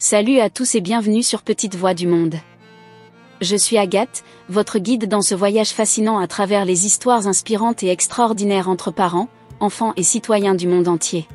Salut à tous et bienvenue sur Petite Voix du Monde. Je suis Agathe, votre guide dans ce voyage fascinant à travers les histoires inspirantes et extraordinaires entre parents, enfants et citoyens du monde entier.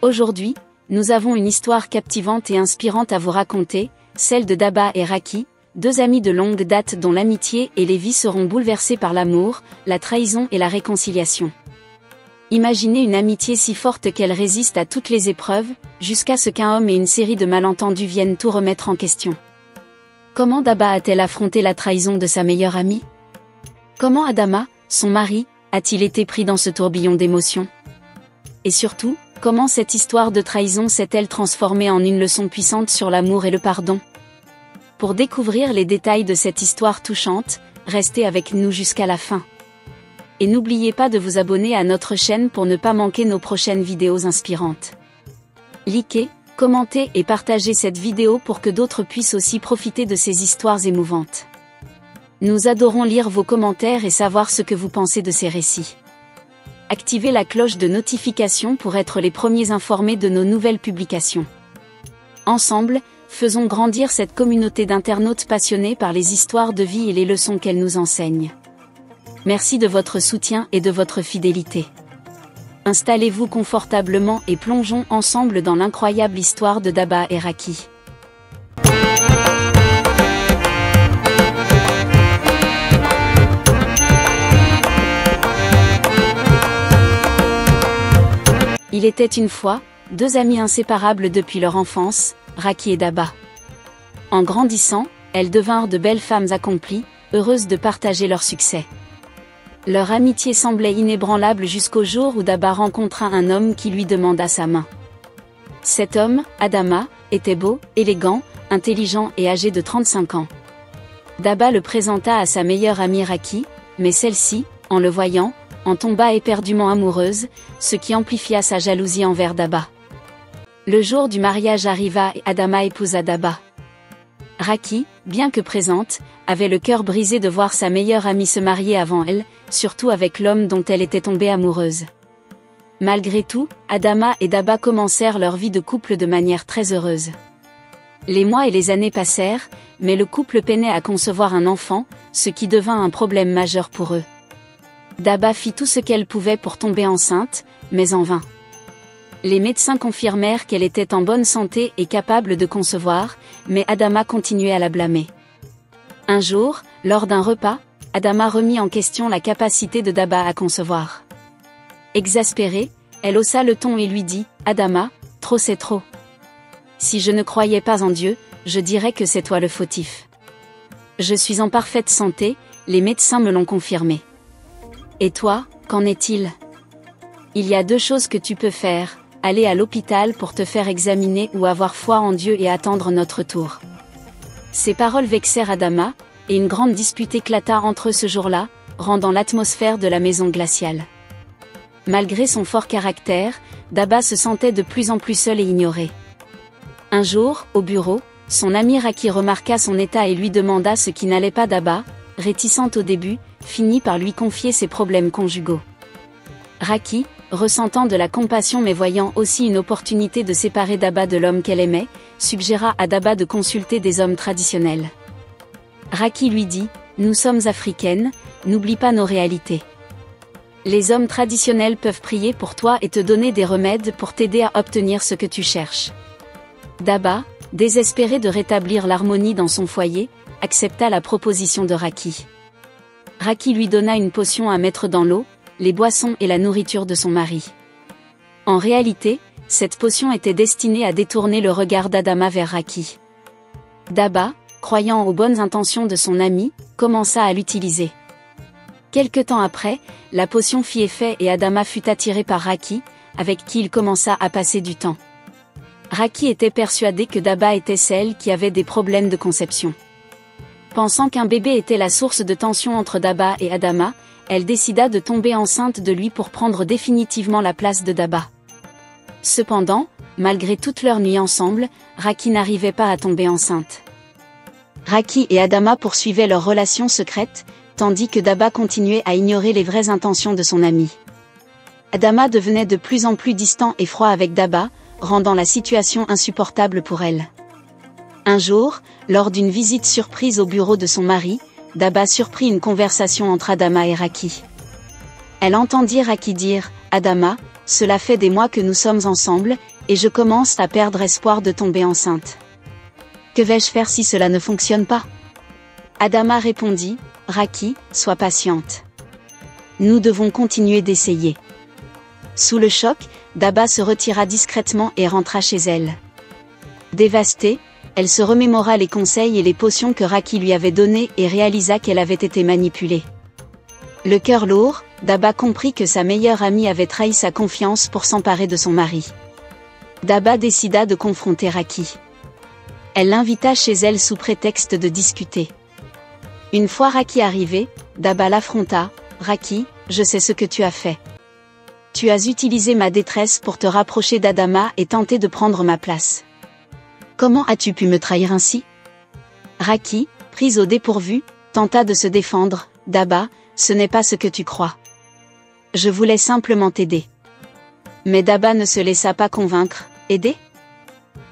Aujourd'hui, nous avons une histoire captivante et inspirante à vous raconter, celle de Daba et Raki, deux amis de longue date dont l'amitié et les vies seront bouleversées par l'amour, la trahison et la réconciliation. Imaginez une amitié si forte qu'elle résiste à toutes les épreuves, jusqu'à ce qu'un homme et une série de malentendus viennent tout remettre en question. Comment Daba a-t-elle affronté la trahison de sa meilleure amie? Comment Adama, son mari, a-t-il été pris dans ce tourbillon d'émotions? Et surtout, comment cette histoire de trahison s'est-elle transformée en une leçon puissante sur l'amour et le pardon? Pour découvrir les détails de cette histoire touchante, restez avec nous jusqu'à la fin. Et n'oubliez pas de vous abonner à notre chaîne pour ne pas manquer nos prochaines vidéos inspirantes. Likez, commentez et partagez cette vidéo pour que d'autres puissent aussi profiter de ces histoires émouvantes. Nous adorons lire vos commentaires et savoir ce que vous pensez de ces récits. Activez la cloche de notification pour être les premiers informés de nos nouvelles publications. Ensemble, faisons grandir cette communauté d'internautes passionnés par les histoires de vie et les leçons qu'elles nous enseignent. Merci de votre soutien et de votre fidélité. Installez-vous confortablement et plongeons ensemble dans l'incroyable histoire de Daba et Raki. Il était une fois, deux amis inséparables depuis leur enfance, Raki et Daba. En grandissant, elles devinrent de belles femmes accomplies, heureuses de partager leur succès. Leur amitié semblait inébranlable jusqu'au jour où Daba rencontra un homme qui lui demanda sa main. Cet homme, Adama, était beau, élégant, intelligent et âgé de 35 ans. Daba le présenta à sa meilleure amie Raki, mais celle-ci, en le voyant, en tomba éperdument amoureuse, ce qui amplifia sa jalousie envers Daba. Le jour du mariage arriva et Adama épousa Daba. Raki, bien que présente, avait le cœur brisé de voir sa meilleure amie se marier avant elle, surtout avec l'homme dont elle était tombée amoureuse. Malgré tout, Adama et Daba commencèrent leur vie de couple de manière très heureuse. Les mois et les années passèrent, mais le couple peinait à concevoir un enfant, ce qui devint un problème majeur pour eux. Daba fit tout ce qu'elle pouvait pour tomber enceinte, mais en vain. Les médecins confirmèrent qu'elle était en bonne santé et capable de concevoir, mais Adama continuait à la blâmer. Un jour, lors d'un repas, Adama remit en question la capacité de Daba à concevoir. Exaspérée, elle haussa le ton et lui dit « Adama, trop c'est trop. Si je ne croyais pas en Dieu, je dirais que c'est toi le fautif. Je suis en parfaite santé, les médecins me l'ont confirmé. Et toi, qu'en est-il? Il y a deux choses que tu peux faire. Aller à l'hôpital pour te faire examiner ou avoir foi en Dieu et attendre notre tour. » Ces paroles vexèrent Adama, et une grande dispute éclata entre eux ce jour-là, rendant l'atmosphère de la maison glaciale. Malgré son fort caractère, Daba se sentait de plus en plus seul et ignoré. Un jour, au bureau, son ami Raki remarqua son état et lui demanda ce qui n'allait pas. Daba, réticente au début, finit par lui confier ses problèmes conjugaux. Raki, ressentant de la compassion mais voyant aussi une opportunité de séparer Daba de l'homme qu'elle aimait, suggéra à Daba de consulter des hommes traditionnels. Raki lui dit « Nous sommes africaines, n'oublie pas nos réalités. Les hommes traditionnels peuvent prier pour toi et te donner des remèdes pour t'aider à obtenir ce que tu cherches. » Daba, désespéré de rétablir l'harmonie dans son foyer, accepta la proposition de Raki. Raki lui donna une potion à mettre dans l'eau, les boissons et la nourriture de son mari. En réalité, cette potion était destinée à détourner le regard d'Adama vers Raki. Daba, croyant aux bonnes intentions de son ami, commença à l'utiliser. Quelque temps après, la potion fit effet et Adama fut attiré par Raki, avec qui il commença à passer du temps. Raki était persuadée que Daba était celle qui avait des problèmes de conception. Pensant qu'un bébé était la source de tension entre Daba et Adama, elle décida de tomber enceinte de lui pour prendre définitivement la place de Daba. Cependant, malgré toute leur nuit ensemble, Raki n'arrivait pas à tomber enceinte. Raki et Adama poursuivaient leur relation secrète, tandis que Daba continuait à ignorer les vraies intentions de son ami. Adama devenait de plus en plus distant et froid avec Daba, rendant la situation insupportable pour elle. Un jour, lors d'une visite surprise au bureau de son mari, Daba surprit une conversation entre Adama et Raki. Elle entendit Raki dire « Adama, cela fait des mois que nous sommes ensemble, et je commence à perdre espoir de tomber enceinte. Que vais-je faire si cela ne fonctionne pas ?» Adama répondit « Raki, sois patiente. Nous devons continuer d'essayer. » Sous le choc, Daba se retira discrètement et rentra chez elle. Dévastée, elle se remémora les conseils et les potions que Raki lui avait donnés et réalisa qu'elle avait été manipulée. Le cœur lourd, Daba comprit que sa meilleure amie avait trahi sa confiance pour s'emparer de son mari. Daba décida de confronter Raki. Elle l'invita chez elle sous prétexte de discuter. Une fois Raki arrivé, Daba l'affronta. « Raki, je sais ce que tu as fait. Tu as utilisé ma détresse pour te rapprocher d'Adama et tenter de prendre ma place. Comment as-tu pu me trahir ainsi ?» Raki, prise au dépourvu, tenta de se défendre. « Daba, ce n'est pas ce que tu crois. Je voulais simplement t'aider. » Mais Daba ne se laissa pas convaincre. « Aider ?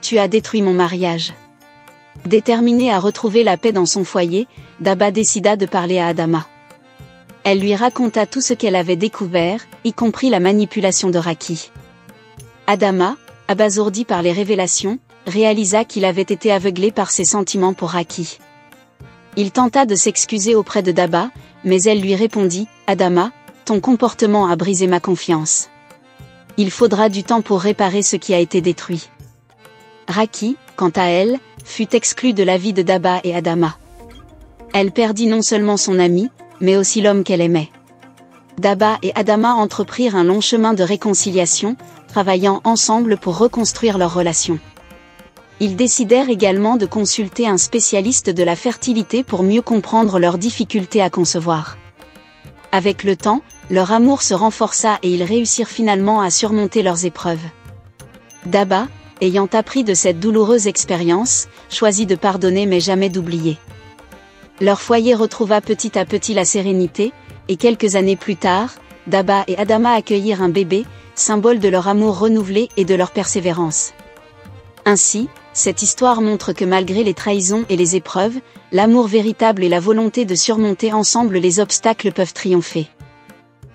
Tu as détruit mon mariage. » Déterminée à retrouver la paix dans son foyer, Daba décida de parler à Adama. Elle lui raconta tout ce qu'elle avait découvert, y compris la manipulation de Raki. Adama, abasourdi par les révélations, réalisa qu'il avait été aveuglé par ses sentiments pour Raki. Il tenta de s'excuser auprès de Daba, mais elle lui répondit « Adama, ton comportement a brisé ma confiance. Il faudra du temps pour réparer ce qui a été détruit. » Raki, quant à elle, fut exclue de la vie de Daba et Adama. Elle perdit non seulement son ami, mais aussi l'homme qu'elle aimait. Daba et Adama entreprirent un long chemin de réconciliation, travaillant ensemble pour reconstruire leur relation. Ils décidèrent également de consulter un spécialiste de la fertilité pour mieux comprendre leurs difficultés à concevoir. Avec le temps, leur amour se renforça et ils réussirent finalement à surmonter leurs épreuves. Daba, ayant appris de cette douloureuse expérience, choisit de pardonner mais jamais d'oublier. Leur foyer retrouva petit à petit la sérénité, et quelques années plus tard, Daba et Adama accueillirent un bébé, symbole de leur amour renouvelé et de leur persévérance. Ainsi, cette histoire montre que malgré les trahisons et les épreuves, l'amour véritable et la volonté de surmonter ensemble les obstacles peuvent triompher.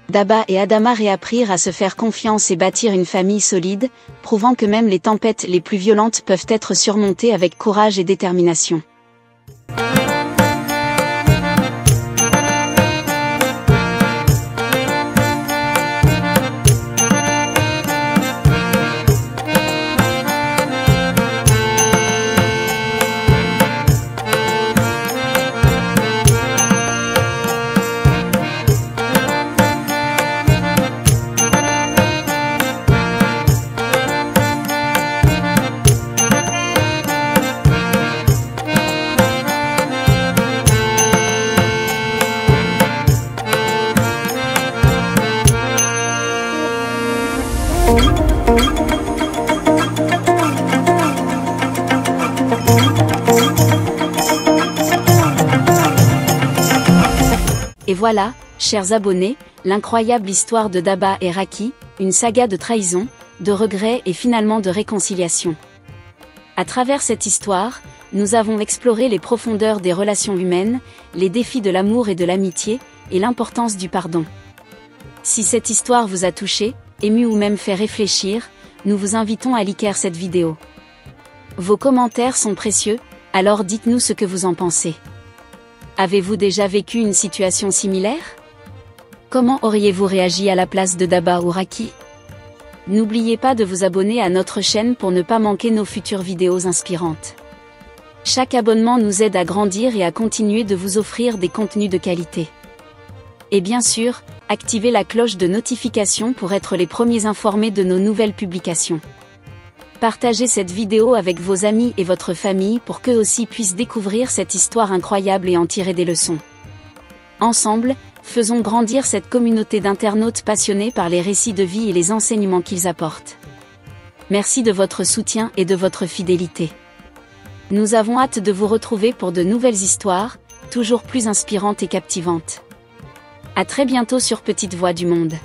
Daba et Adama réapprirent à se faire confiance et bâtir une famille solide, prouvant que même les tempêtes les plus violentes peuvent être surmontées avec courage et détermination. Et voilà, chers abonnés, l'incroyable histoire de Daba et Raki, une saga de trahison, de regrets et finalement de réconciliation. À travers cette histoire, nous avons exploré les profondeurs des relations humaines, les défis de l'amour et de l'amitié, et l'importance du pardon. Si cette histoire vous a touché, ému ou même fait réfléchir, nous vous invitons à liker cette vidéo. Vos commentaires sont précieux, alors dites-nous ce que vous en pensez. Avez-vous déjà vécu une situation similaire? Comment auriez-vous réagi à la place de Daba ou Raki? N'oubliez pas de vous abonner à notre chaîne pour ne pas manquer nos futures vidéos inspirantes. Chaque abonnement nous aide à grandir et à continuer de vous offrir des contenus de qualité. Et bien sûr, activez la cloche de notification pour être les premiers informés de nos nouvelles publications. Partagez cette vidéo avec vos amis et votre famille pour qu'eux aussi puissent découvrir cette histoire incroyable et en tirer des leçons. Ensemble, faisons grandir cette communauté d'internautes passionnés par les récits de vie et les enseignements qu'ils apportent. Merci de votre soutien et de votre fidélité. Nous avons hâte de vous retrouver pour de nouvelles histoires, toujours plus inspirantes et captivantes. À très bientôt sur Petite Voix du Monde.